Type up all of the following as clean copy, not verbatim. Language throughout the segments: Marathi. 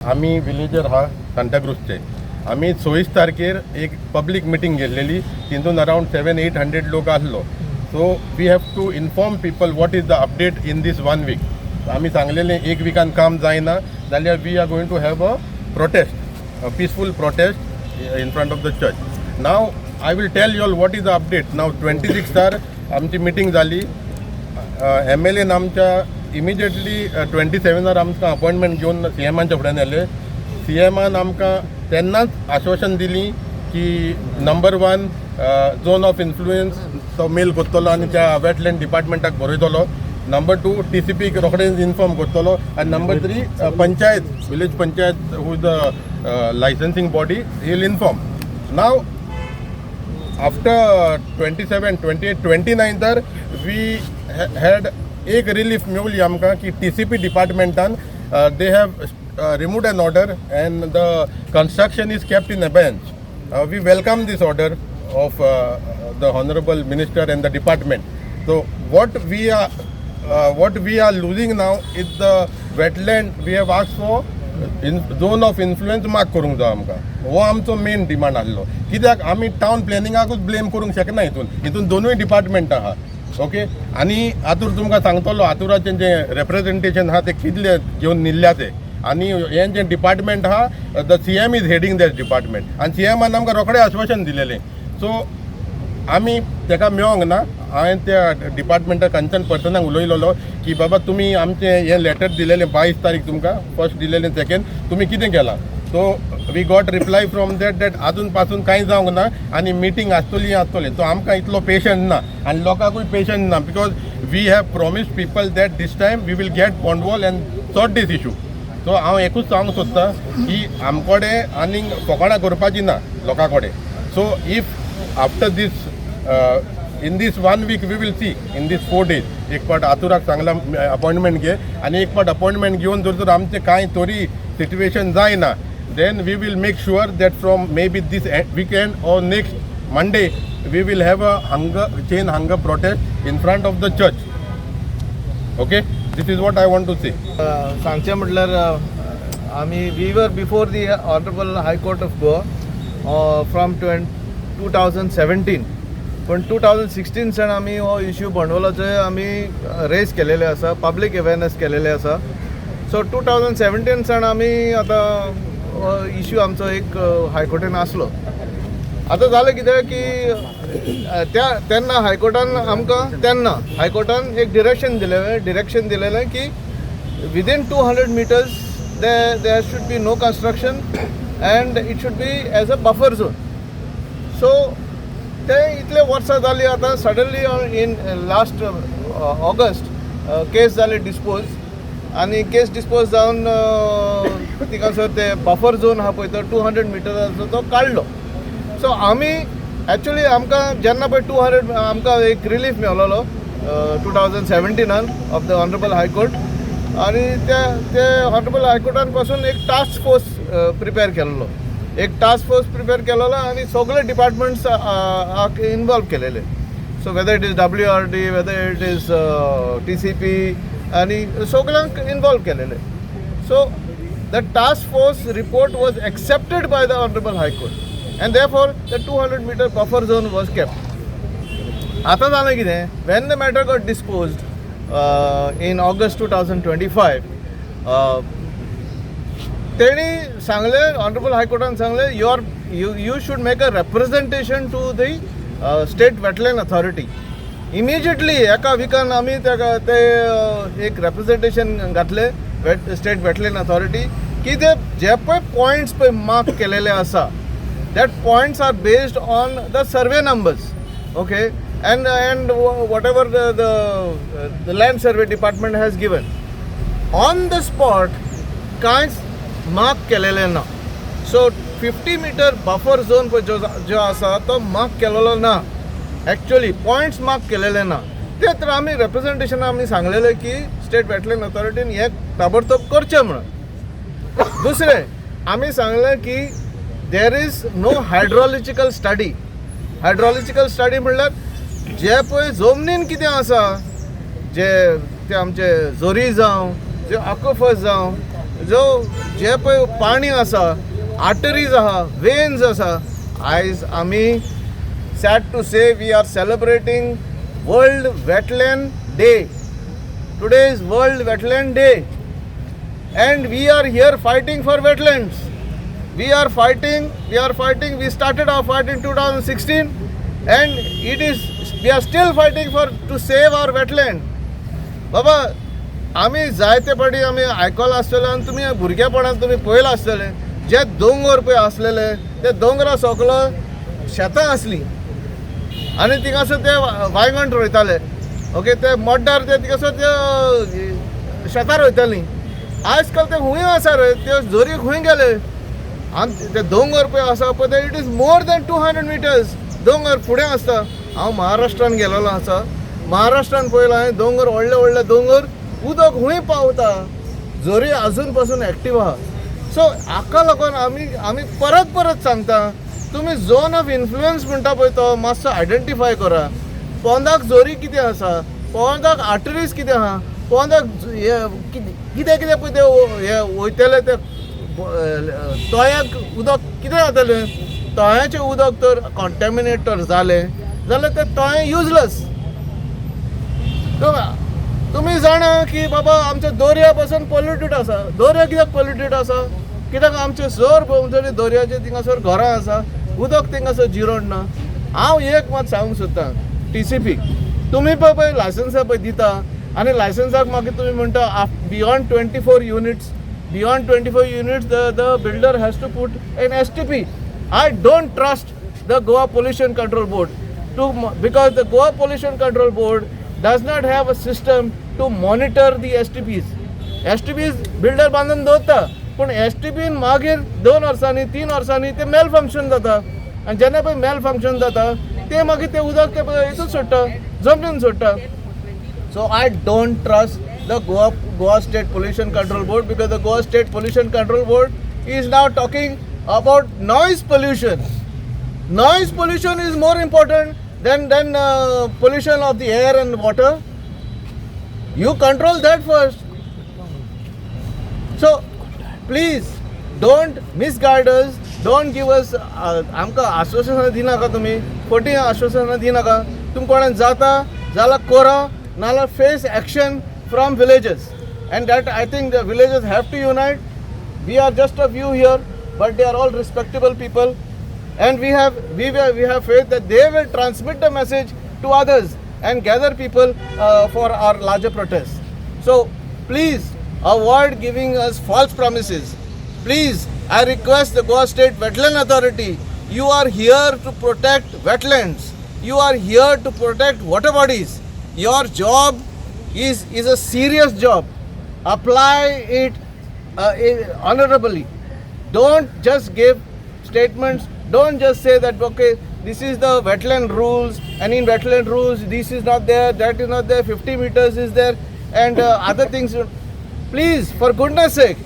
आम्ही विलेजर हा सांताक्रूजचे. आम्ही 24 तारखेर एक पब्लिक मिटींग घेतलेली. तितून अराउंड 700-800 लोक आसलो. So we have to inform people what is the update in this 1 week. आम्ही सांगलेले एक विकान काम जायना जाल्यार we are going to have a protest, a peaceful protest in front of the church. Now I will tell you all what is the update. Now 26 आमची मिटींग जाली. MLA आमच्या इमिजिएटली 27 आमकां अपॉइंटमेंट घेवन CMांच्या फुड्यान येले. CMान आमकां तेन्नाच आश्वासन दिली की नंबर 1 झोन ऑफ इन्फ्लुएन्स तो मेल करतलो आनी त्या वेटलँड डिपार्टमेंटाक बरयतलो. नंबर 2 TCPक रोखडेच इन्फॉर्म करतलो. आनी number 3 panchayat, village panchayat who is the licensing body, he will inform. Now after 27, 28, 29 we had एक रिलीफ मेवली आमकां की TCP डिपार्टमेंटान they have removed an order and the construction is kept in abeyance. We welcome this order of the honourable minister and the department. So what we are losing now is the wetland. We have asked for zone of influence mark करूंक जाय आमकां. हो आमचो मेन डिमांड आसलो. कित्याक आमी टावन प्लॅनिंगाकूच ब्लेम करूंक शकना. हितून दोनूय डिपार्टमेंट आहा. ओके. आनी हातूर तुमकां सांगतलो हातुराचें जें रेप्रेजेंटेशन आहा तें कितले घेवन निल्ल्या तें. आनी हें जें डिपार्टमेंट आहा, the CM is heading that department. आनी CMान आमकां रोखडें आश्वासन दिलेलें. सो आमी तेका मेळोंक ना. हांवें त्या डिपार्टमेंटा कन्सर्न पर्सनाक उलयलोलो की बाबा तुमी आमचें हें लेटर दिलेलें 22 तारीख तुमकां, फर्स्ट दिलेलें, सेकेंड तुमी कितें केलां. So we got reply from that आजून पासून कांय जावंक ना आनी मिटींग आसतली. सो आमकां इतलो पेशंट ना आनी लोकांकूय पेशंट ना. Because we have promised people that this time we will get bund wall and sort this issue. So हांव एकूच सांगूंक सोदतां की आमकोडे आनीक फकाणां करपाची ना लोकां कडेन. So if after this in this 1 week we will see in these 4 days एक पाट आतुराक सांगला अपॉइंटमेंट घे आनी एक पाट अपॉइंटमेंट घेवन जर आमचें कांय तरी सिच्युएशन जायना then we will make sure that from maybe this weekend or next Monday we will have a chain hunger protest in front of the church. Okay, this is what I want to say. सांगचें म्हटल्यार आमी we were before the Honorable High Court of Goa from 2017. पण 2016 सान आमी हो इश्यू बॉन्डवॉलाचो आमी रेज केलेले आसा, पब्लीक अवेरनेस केलेले आसा. सो 2017 सान आमी आतां इश्यू आमचो एक हायकोर्टान आसलो. आतां जालें कितें की तेन्ना हायकोर्टान आमकां हायकोर्टान एक डिरेक्शन दिलेलें की within 200 meters there should be no construction and it should be as a buffer zone. So ते इतले वर्सां जाली. आतां सडनली इन लास्ट ऑगस्ट केस जाली डिस्पोज आनी केस डिस्पोज जावन थिंगासर ते बफर झोन आहा पळय तो 200 meters तो काडलो. सो आमी एक्चुली आमकां जेन्ना पळय 200 आमकां एक रिलीफ मेळलोलो 2017 ऑफ द ऑनरेबल हायकोर्ट. आनी ते ऑनरेबल हायकोर्टान पासून एक टास्क फोर्स प्रिपेर केल्लो. आनी सगळे डिपार्टमेंट्स इन्वॉल्व केलेले. So whether it is WRD, whether it is TCP आनी सगळ्यांक इन्वॉल्व केलेले. So the task force report was accepted by the honourable high court and therefore the 200 meter buffer zone was kept. आतां जालें कितें, when the matter got disposed in August 2025 तेणी सांगलें, ऑनरेबल हायकोर्टान सांगलें you should make a representation to the state wetland authority. Immediately एका विकान आमी तेका ते एक रेप्रेजेंटेशन घातलें स्टेट वेटलँड अथॉरिटी की जे पळय पॉयंट्स पळय मार्क केलेले आसा that points are based on the survey numbers. Okay. and whatever the land survey department has given on the spot कांयच मार्क केलेले ना. सो 50 meter बफर झोन जो आसा तो मार्क केलेलो ना. एक्चुअली पॉयंट्स मार्क केलेले ना. ते तर आमी रेप्रेजेंटेशन आमी सांगलेलें की स्टेट वेटलँड अथॉरिटीन हे ताबडतोब करचें म्हणून. दुसरें आमी सांगलें की there is no hydrological study म्हणल्यार जे पळय जमनीन कितें आसा जे ते आमचे झोरी जावं जे आक्वाफर्स जावं जो जे पळय पाणी आसा, आर्टरीज आहा, वेन्स आसा, आयज आमी sad to say we are celebrating world wetland day. Today is world wetland day and we are here fighting for wetlands. We are fighting. We started our fight in 2016 and we are still fighting to save our wetland. बाबा, आमी जायते फाटी आमी आयकलां आसतलें आनी तुमी भुरगेपणांत तुमी पळयलां आसतलें, जे दोंगर पळय आसलेले ते दोंगरा सकलो शेतां आसलीं आनी थिंगासर ते वांयगण रोयताले. ओके, ते मड्डार ते थिंगासर ते शेतां रोयतालीं. आजकाल ते खूंय आसा रे, ते जोरी खूंय गेले आनी ते दोंगर पळय आसा पळय ते it is more than 200 metres दोंगर फुडें आसता. हांव महाराष्ट्रान गेलोलो आसा, महाराष्ट्रान पळयलां हांवें दोंगर व्हडले व्हडले दोंगर, उदक खूंय पावता, जोरी आजून पासून एक्टीव आहा. सो हाका लागून आमी परत परत सांगता, तुमी झोन ऑफ इन्फ्लुयन्स म्हणटा पळय तो मातसो आयडेंटिफाय करा. पोंदाक जोरी कितें आसा, पोंदाक आर्टरीज कितें आहा, पोंदाक कितें कितें पळय ते हे वयतले ते तळ्याक उदक कितें जातलें. तळ्याचें उदक तर कॉन्टॅमिनेट तर जालें जाल्यार तें तळें युजलेस. तुमी जाणा की बाबा आमचे दर्या पासून पोल्युटेड आसा. दर्या कित्याक पोल्युटेड आसा? कित्याक आमचे सर भोंवतणी दर्याचे थिंगासर घरां आसा, उदक थिंगासर जिरोड ना. हांव एक मात सांगूंक सोदतां, TCP तुमी पळय लायसन्सां पळय दिता आनी लायसन्साक मागीर तुमी म्हणटा beyond 24 units the builder has to put an STP. I don't trust the Goa Pollution Control Board because the Goa Pollution Control Board does not have a system to monitor the STPs. STPs builder बांदून दवरता, पूण STP मागीर 2 वर्सांनी 3 वर्सांनी ते मेल फंक्शन जाता आनी जेन्ना पळय मेल फंक्शन जाता ते मागीर ते उदक ते हितून सोडटा, जमनीन सोडटा. So I don't trust the Goa State Pollution Control Board because the Goa State Pollution Control Board is now talking about noise pollution. Noise pollution is more important than pollution of the air and water. You control that first. So please don't misguide us. Don't give us आमकां आश्वासनां दिनाका, तुमी खोटी आश्वासनां दिनाका. तुमी कोणाक जाता जाल्यार करा, नाल्यार face action from villages, and that I think the villages have to unite. We are just a few here, but they are all respectable people, and we have faith that they will transmit the message to others and gather people for our larger protest. So please avoid giving us false promises. Please, I request the Goa State Wetland Authority, you are here to protect wetlands, you are here to protect water bodies. Your job is a serious job. Apply it honorably. Don't just give statements. Don't just say that okay, this is the wetland rules, and in wetland rules this is not there, that is not there, 50 meters is there, and other things. Please, for goodness sake,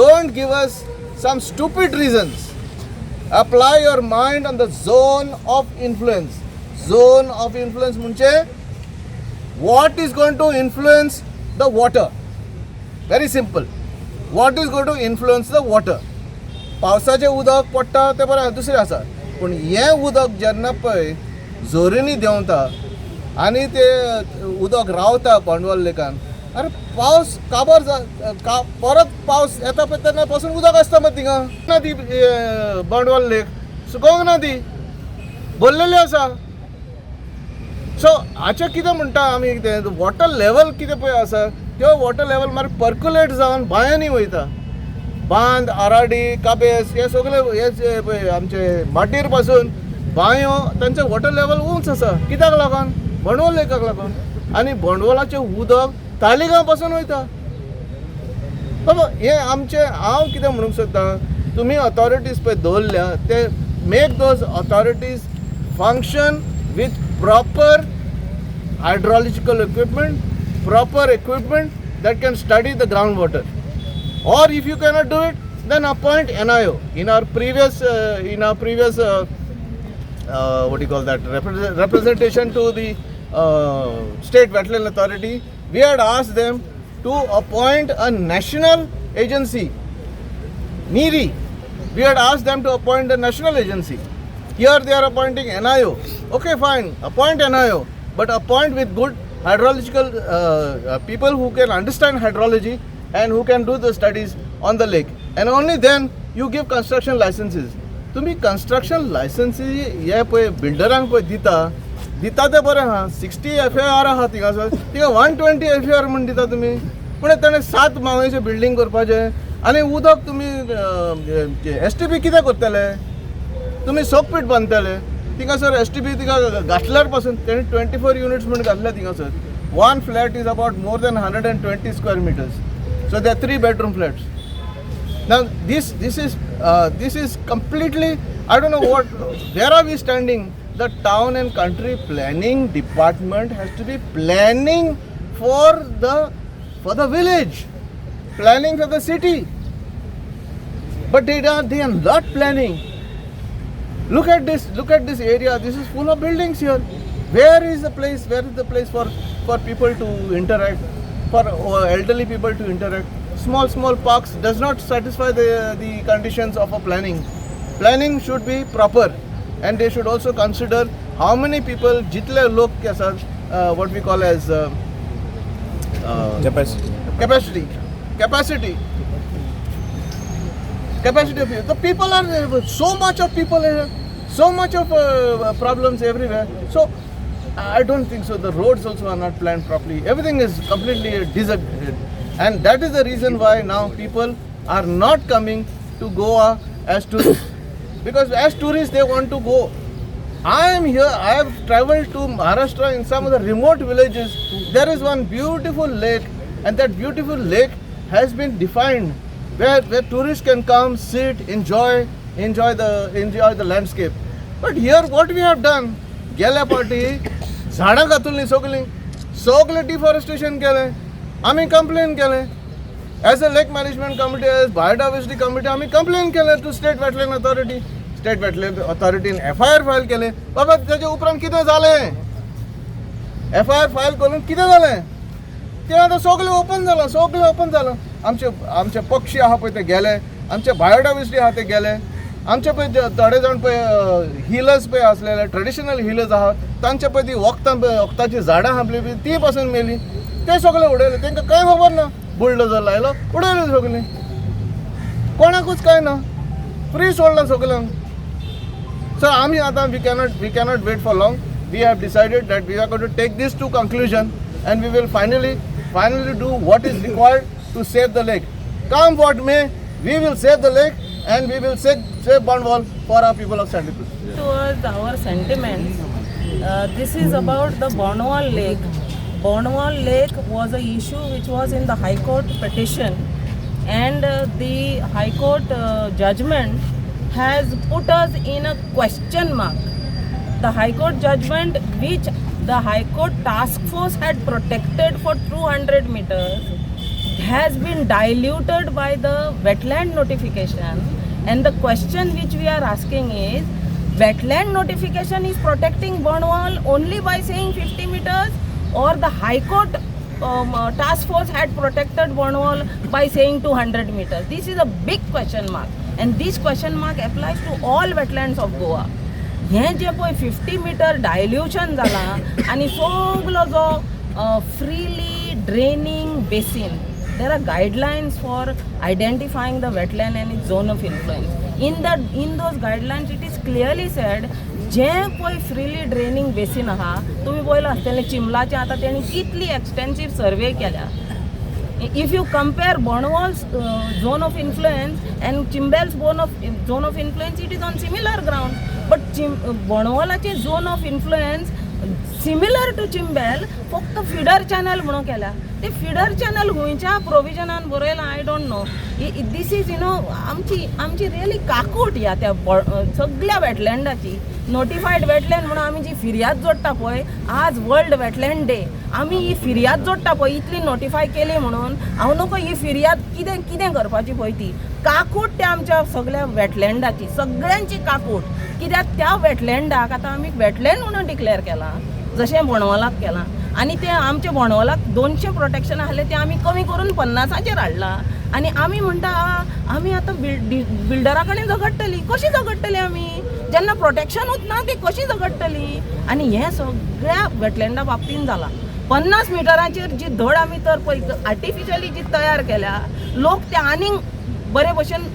don't give us some stupid reasons. Apply your mind on the zone of influence. Zone of influence म्हणजे what is going to influence the water? Very simple. What is going to influence the water? पावसाचें उदक पडटा तें बरें दुसरें आसा, पूण हें उदक जेन्ना पळय जोरींनी देंवता आनी तें उदक रावता बोंडवल लेकान, अरे पावस काबार परत पावस येता पळय तेन्ना पासून उदक आसता मग थिंगा ना ती बोंडवल लेक सुकोंक ना, ती भरलेली आसा. सो हाचें कितें म्हणटा आमी, कितें वॉटर लेवल कितें पळय आसा त्यो वॉटर लेवल मागीर पर्क्युलेट जावन बांयांनी वयता. बांद, आराडी, काबेस हे सगळे हे पळय आमचे माटीर पासून बांयो तांचे वॉटर लेवल उंच आसा. कित्याक लागून? बोंडवल लेकाक लागून. आनी बोंडवलाचें उदक तालिगांव पासून वयता. बाबा हे आमचे, हांव कितें म्हणूंक सोदतां, तुमी ऑथॉरिटीज पळय दवरल्या ते make those authorities function with proper hydrological equipment, proper equipment that can study the groundwater. Or if you cannot do it, then appoint NIO. In our previous what do you call that, representation to the State Wetland Authority, we had asked them to appoint a national agency, NEERI. We had asked them to appoint a national agency. Here they are appointing NIO. Okay, fine, appoint NIO, but appoint with good hydrological people who can understand hydrology and who can do the studies on the lake. And only then you give construction licenses. तुम्ही construction licenses हे पळय बिल्डरांक पळय दिता ते बरें आहा. 60 FAR आहा थिंगासर, तिका 120 FAR म्हण दिता तुम्ही. पण ताणें 7 माळ्यांचें बिल्डींग करपाचें आनी उदक तुम्ही STP कितें करतले? तुम्ही सोकपीट बांदतले थिंगासर. STP तिका घातल्यार पासून तेणी 24 युनिट्स म्हण घातल्या थिंगासर. One flat is about more than 120 square meters. So there are 3 bedroom flats. Now this is completely, I don't know where are we standing? The town and country planning department has to be planning for the village, planning for the city, but they are not planning. Look at this area. This is full of buildings here. Where is the place for people to interact, for elderly people to interact? Small parks does not satisfy the conditions of a planning. Planning should be proper, and they should also consider how many people jitle lok ke saath, what we call as capacity of people. The people are so much of people here, so much of problems everywhere. So I don't think so. The roads also are not planned properly. Everything is completely disaggregated. And that is the reason why now people are not coming to Goa as tourists. Because as tourists they want to go. I am here, I have traveled to Maharashtra in some of the remote villages. There is one beautiful lake, and that beautiful lake has been defined where tourists can come, sit, enjoy the landscape. But here what we have done, गेल्या पाटी झाडां घातुल्लीं सगळें डिफॉरेस्टेशन केलें. आमी कंप्लेन केलें as a lake management committee, as biodiversity committee आमी कंप्लेन केलें to state wetland authority. State wetland अथॉरिटीन FIR फायल केलें. बाबा तेजे उपरांत कितें जालें? FIR फायल करून कितें जालें? तें आतां सगळें ओपन जालां. आमचे पक्षी आहा पळय ते गेले, आमचे बायोडायवर्सिटी आहा ते गेले, आमचे पळय थोडे जाण पळय हिलर्स पळय आसलेले ट्रेडिशनल हिलर्स आहात तांचे पळय ती वखदाची झाडां आसली पळय ती पासून मेली. ते सगळे उडयले. तांकां कांय खबर ना. बुलडोजर लायलो, उडयले सगळीं. कोणाकूच कांय ना. फ्री सोडला सगळ्यांक. So आमी आतां we cannot wait for long. We have decided that we are going to take this to conclusion, and we will finally do what is required to save the lake. Come what may, we will save the lake, and we will save Banwal for our people of Sandipur. Towards our sentiments, this is about the Banwal Lake. Banwal Lake was an issue which was in the High Court petition, and the High Court judgment has put us in a question mark. The High Court judgment, which the High Court task force had protected for 200 meters, has been diluted by the wetland notification. And the question which we are asking is, wetland notification is protecting Banwal only by saying 50 meters, or the High Court task force had protected Banwal by saying 200 meters. This is a big question mark, and this question mark applies to all wetlands of Goa. हें जे पळय 50 meter dilution जाला आनी सगळो जो freely draining basin, there are guidelines for identifying the wetland and its zone of influence. In those guidelines it is clearly said, जे पळय फ्रीली ड्रेनिंग बेसीन आहा, तुम्ही पळयलां आसतलें चिंबलाचें आतां तेणी कितली एक्सटेन्सीव सर्वे केल्या. If you compare Banwal's zone of influence and Chimbel's zone of influence, it is on similar ground. But Banwalaचे zone of influence similar to Chimbel, फक्त feeder channel म्हणून केल्या. ते feeder channel गोंयच्या प्रोविजनान बरयलां, I don't know. This is आमची रियली काकूट ह्या त्या सगळ्या वेटलँडाची. नोटिफायड वेटलँड म्हणून आमी जी फिर्याद जोडटा पळय, आज वर्ल्ड वेटलँड डे, आमी ही फिर्याद जोडटा पळय इतली नोटिफाय केली म्हणून, हांव नको ही फिर्याद कितें करपाची पळय ती काकूट त्या आमच्या सगळ्या वेटलँडाची, सगळ्यांची काकूट. कित्याक त्या वेटलँडाक आतां आमी वेटलँड म्हणून डिक्लेअर केलां, जशें बोंडवालाक केलां. आनी ते आमच्या बोंडवालाक 200 प्रोटेक्शन आहलें तें आमी कमी करून 50 हाडलां. आणि आमी म्हणटा आमी आतां बिल्डरा कडेन झगडटली. कशी झगडटली आमी जेन्ना प्रोटेक्शनूच ना ती कशी झगडटली. आणि हे सगळ्या वेटलँडा बाबतीन जाला. 50 मिटराचेर जी धड आमी तर पळय आर्टिफिशली जी तयार केल्या लोक ते आनीक बरे भशेन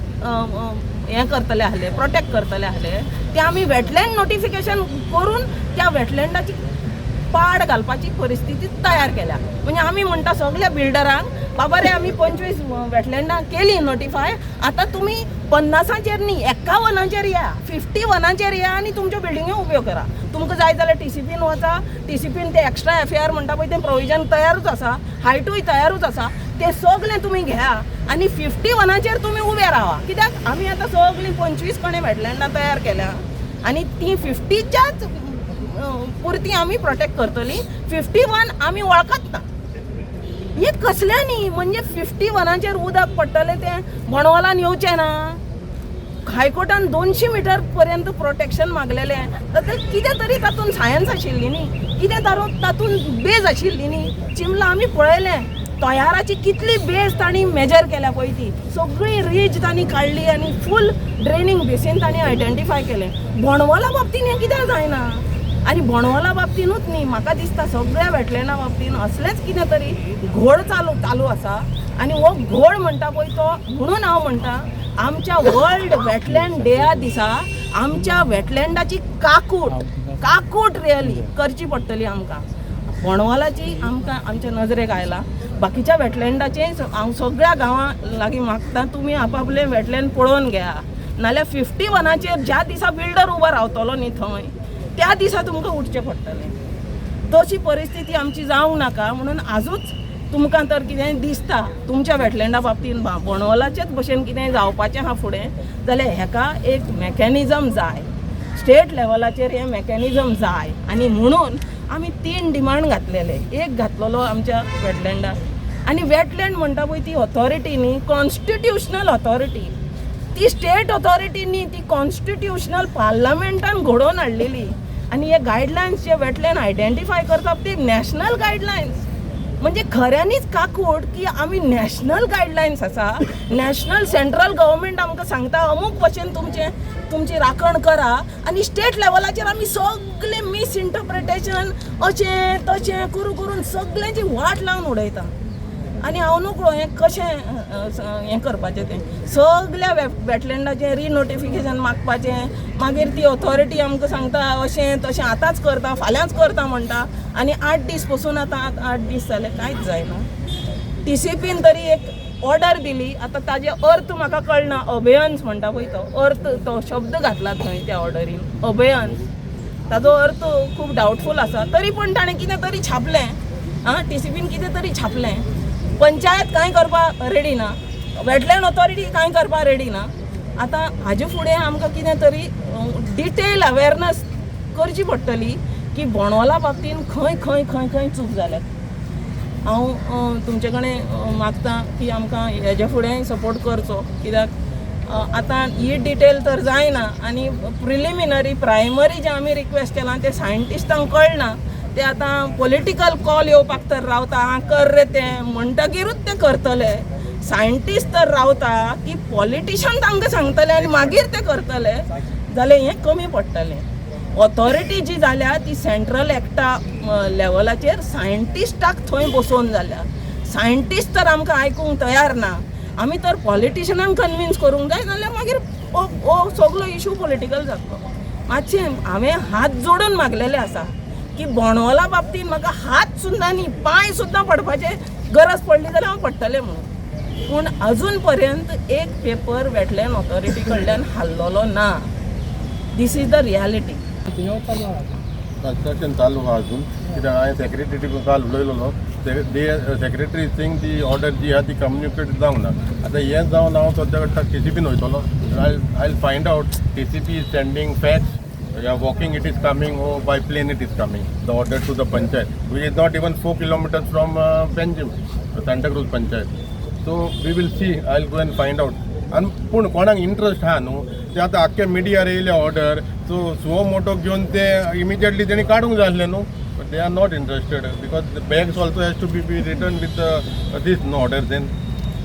हें करतले आहले प्रोटेक्ट करतले आहले ते आमी वेटलँड नोटिफिकेशन करून त्या वेटलँडाची पाड घालपाची परिस्थिती तयार केल्या. म्हणजे आमी म्हणटा सगळ्या बिल्डरांक बाबा रे आमी 25 वेटलँडां केली नोटिफाय. आता तुम्ही 50चेर न्ही 51चेर या 51चेर या आणि तुमच्यो बिल्डिंग्यो उब्यो करा. तुमकां जाय जाल्यार TCPन वचा. TCPन ते एक्स्ट्रा FAR म्हणटा पळय तें प्रोविजन तयारूच आसा. हायटूय तयारूच आसा. ते सगळें तुमी घ्या आणि 51चेर तुमी उबे रावा. कित्याक आमी आतां सगळीं 25 कणे वेटलँडां तयार केल्या आणि ती 50च्याच पुरती आमी प्रोटेक्ट करतली. 51 आमी वळखत ना. हे कसल्यांनी म्हणजे 51चेर उदक पडटलें तें बोंडवालान येवचें ना. हायकोर्टान 200 मिटर पर्यंत प्रोटेक्शन मागलेलें. तर कितें तरी तातूंत सायन्स आशिल्ली न्ही. कितें तातूंत बेज आशिल्ली न्ही. चिमला आमी पळयलें तयाराची कितली बेज तांणी मेजर केल्या पळय ती सगळी रीज तांणी काडली आणि फूल ड्रेनिंग बेसीन तांणी आयडेंटिफाय केलें. बोंडवाला बाबतीन हें कित्याक जायना. आणि बोंडवाला बाबतीनूच न्ही म्हाका दिसता सगळ्या वेटलँडा बाबतीन असलेंच कितें तरी घोड चालू आसा. आणि हो घोड म्हणटा पळय तो म्हणून हांव म्हणटा आमच्या वर्ल्ड वेटलँड डेया दिसा आमच्या वेटलँडाची काकूट रियली करची पडटली आमकां. बोंडवालाची आमकां आमच्या नजरेक आयला. बाकीच्या वेटलँडाचे हांव सगळ्या गांवां लागीं मागता तुमी आपापले वेटलँड पळोवन घ्या. नाल्यार 51चेर ज्या दिसा बिल्डर उबो रावतलो न्ही थंय त्या दिसा तुमकां उठचें पडटलें. तशी परिस्थिती आमची जावंक नाका. म्हणून आजूच तुमकां तर कितें दिसता तुमच्या वेटलँडा बाबतीन बोंडवालाचेच भशेन कितें जावपाचें आहा फुडें जाल्यार हेका एक मेकॅनिजम जाय. स्टेट लेवलाचेर हें मेकॅनिजम जाय. आणि म्हणून आमी 3 डिमांड घातलेले. एक घातलेलो आमच्या वेटलँडाक आणि वेटलँड म्हणटा पळय ती ऑथॉरिटी न्ही कॉन्स्टिट्युशनल ऑथॉरिटी. ती स्टेट ऑथॉरिटी न्ही ती कॉन्स्टिट्युशनल पार्लमेंटान घडोवन हाडलेली. आणि हे गायडलायन्स जे वेटलँड आयडेंटिफाय करतात ते नॅशनल गायडलायन्स. म्हणजे खऱ्यांनीच काकूट की आमी नॅशनल गायडलायन्स आसा. नॅशनल सेंट्रल गव्हर्मेंट आमकां सांगता अमूक भशेन तुमची राखण करा आणि स्टेट लेवलाचेर आमी सगळे मिसइंटरप्रिटेशन अशें तशें करून सगळ्यांची वाट लावन उडयता. आणि हांव नकळो हें कशें हें करपाचें तें सगळ्या वेटलँडाचें रिनोटिफिकेशन मागपाचें. मागीर ती ऑथॉरिटी आमकां सांगता अशें तशें आतांच करता फाल्यांच करता म्हणटा. आणि 8 दीस पसून आतां 8 दीस जाले कांयच जायना. TCPन तरी एक ऑर्डर दिली. आतां ताजे अर्थ म्हाका कळना. अबेयन्स म्हणटा पळय तो अर्थ तो शब्द घातला थंय त्या ऑर्डरीन अबेयन्स. ताजो अर्थ खूब डावटफूल आसा. तरी पूण ताणें कितें तरी छापलें. TCPन कितें तरी छापलें. पंचायत कांय करपाक रेडी ना. वेटलँड ऑथॉरिटी कांय करपाक रेडी ना. आतां हाजे फुडें आमकां कितें तरी डिटेल अवेरनस करची पडटली की बोंडवाला बाबतीन खंय चूक जाल्यात. हांव तुमचे कडेन मागता की आमकां हेजे फुडें सपोर्ट करचो. कित्याक आतां ही डिटेल तर जायना आणि प्रिलिमिनरी प्रायमरी जे आमी रिक्वेस्ट केलां ते सायंटिस्टांक कळना. ते आतां पॉलिटिकल कॉल येवपाक तर रावता कर रे तें म्हणटकीरूच ते करतले. सायंटिस्ट तर रावता की पॉलिटिशियन तांकां सांगतले आणि मागीर ते करतले जाल्यार हें कमी पडटलें. ऑथॉरिटी जी जाल्या ती सेंट्रल एक्टा लेवलाचेर सायंटिस्टाक थंय बसोवन जाल्या. सायंटिस्ट तर आमकां आयकूंक तयार ना. आमी तर पॉलिटिशियनांक कन्विन्स करूंक जाय जाल्यार मागीर हो सगळो इशू पॉलिटिकल जातलो. मातशें हांवें हात जोडून मागलेले आसा की बोंडवाला बाबतीन म्हाका हात सुद्दां न्ही पांय सुद्दां पडपाचे गरज पडली जाल्यार हांव पडटलें म्हणून. पूण अजून पर्यंत एक पेपर वेटलँड ऑथॉरिटी कडल्यान हाल्लोलो ना. This is the reality. Construction चालू आहा अजून. कित्याक हांवें सेक्रेटरी काल उलयलो. सेक्रेटरी सिंग ती ऑर्डर जी आहा ती कम्युनिकेट जावंक ना. आतां हें जावन हांव सद्या कडटा TCPन वयतलो. I find out TCP is sending fax. Walking it is coming or by plane it is coming. The order to the panchayat, which is not even 4 kilometers from Benjim, Santa Cruz Panchayat. So we will see. I'll go and find out. And पूण कोणाक इंटरेस्ट आहा न्हू ते आतां आख्खे मिडियार येयले ऑर्डर सो मोटो घेवन ते इमिजिएटली तेणी काडूंक जाय आसलें न्हू. But they are not interested because the bags also has to be return with this no order then.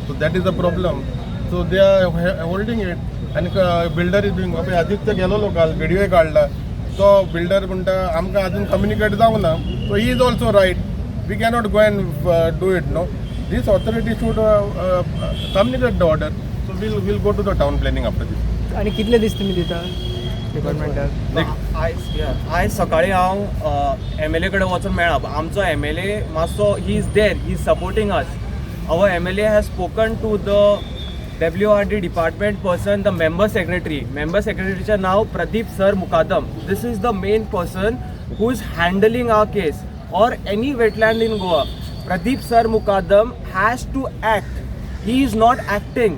So that is the problem. So they are holding it. And builder is doing. अबे आदित्य गेलो लोकाल व्हिडिओ काढला. तो बिल्डर म्हणटा आमकां अजून कम्युनिकेट जावना. So he is also right. We cannot go and do it. No. This authority should communicate the order. So we'll go to the town planning after this. आणि कितले दीस तुमी दिता डिपार्टमेंटाक? आयज सकाळी हांव एम एल ए कडेन वचून मेळ्ळा. आमचो एम एल ए मातसो he is there, he is supporting us. Our M L A has spoken to the WRD department person, the member secretary. Member सेक्रेटरीचें नाव Pradeep sir Mukadam. This is the main person who is handling our case or any wetland in Goa. Pradeep sir Mukadam has to act. He is not acting.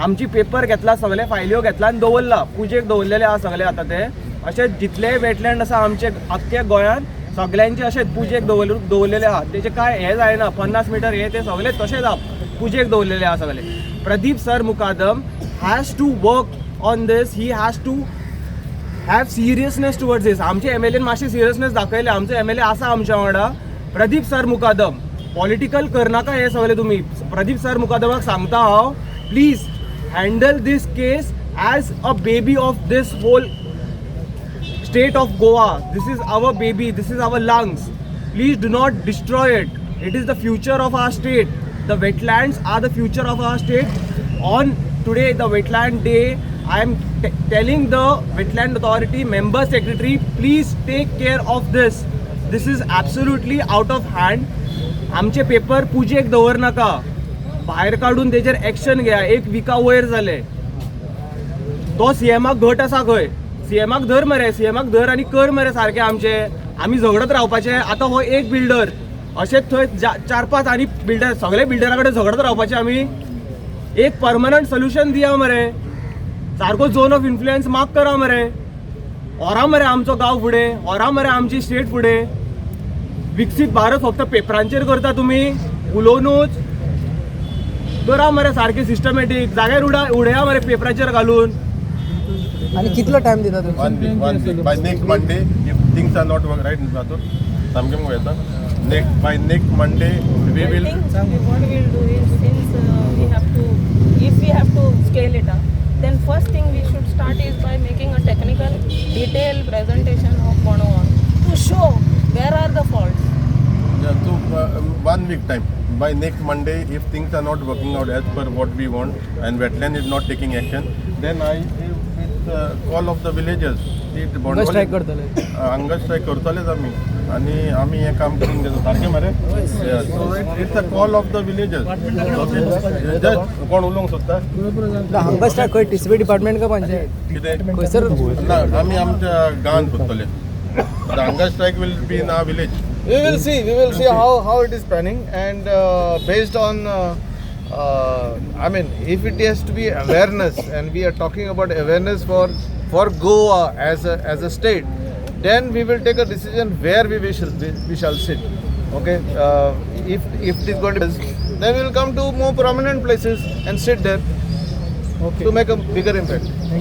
आमची पेपर घेतला, सगळे फायल्यो घेतला आनी दवरला. पुजेक दवरलेले आहा सगळे. आतां ते अशे जितले वेटलँड आसा आमचे अख्ख्या गोंयांत सगळ्यांचे अशेच पुजेक दवरलेले आहा. तेजे काय हे जायना. 50 मीटर हे ते सगळे तशेच आहा, पुजेक दवरलेले आहा सगळे. Pradeep sir Mukadam has to work on this. He has to have seriousness towards this. आमचे एम एल एन मातशें सिरियसनेस दाखयले. आमचो एम एल ए आसा आमच्या वांगडा. प्रदीप सर मुकादम पॉलिटिकल करनाका हे सगळे तुमी. प्रदीप सर मुकादमाक सांगता हांव, please handle this case as a baby of this whole state of Goa. This is our baby, this is our lungs. Please do not destroy it. It is the future of our state. The wetlands are the future of our state. On today, the wetland day, I am telling the wetland authority member secretary, please take care of this. This is absolutely out of hand. आमचे पेपर पुजेक दवर नाका, भायर काढून तेजेर एक्शन घ्या. 1 विका वयर जाले. तो सीएमाक घट आसा खंय. सीएमाक धर मरे, सीएमाक धर आनी कर मरे सारखे आमचे. आमी झगडत रावपाचे. आतां हो एक बिल्डर, अशेच थंय 4-5 आनी बिल्डर, सगळे बिल्डरा कडेन झगडत रावपाचे आमी. एक परमनंट सोल्युशन दिया मरे. सारको झोन ऑफ इन्फ्लुएन्स मार्क करा मरे. व्हरा मरे आमचो गांव फुडें, व्हरा मरे आमची स्टेट फुडें. विकसीत भारत फक्त पेपरांचेर करता तुमी, उलोवनूच. करा मरे सारखे सिस्टमॅटीक. जाग्यार उडया मरे पेपराचेर घालून. आणि कितलो टाइम दिता तुम्ही? 1 week. By next Monday, if things are not work right, सामकें मुगो येता. By next Monday, we will. I think what we'll do is, since we have to, if we have to scale it up, then first thing we should start is by making a technical, detailed presentation of Bonawal to show where are the faults. Yeah, so 1 week time. By next Monday, if things are not working out as per what we want and wetland is not taking action, then I with call of the villagers. Hunger strike करतले. हंगर स्ट्राईक करतलेच आमी हे काम करून देतो सारखे मरे. So it's a call of the villagers. कोण उलोवंक सोदता? हंगर स्ट्राईक खंय TCP डिपार्टमेंट का पंचायत? कितें? खंयसर? ना, आमी आमच्या गांवांत करतले. The hunger strike will be in our village. We will see how it is panning, and based on I mean, if it has to be awareness, and we are talking about awareness for Goa as a state, then we will take a decision where we shall sit. Okay, if it is going to be, then we will come to more prominent places and sit there to make a bigger impact.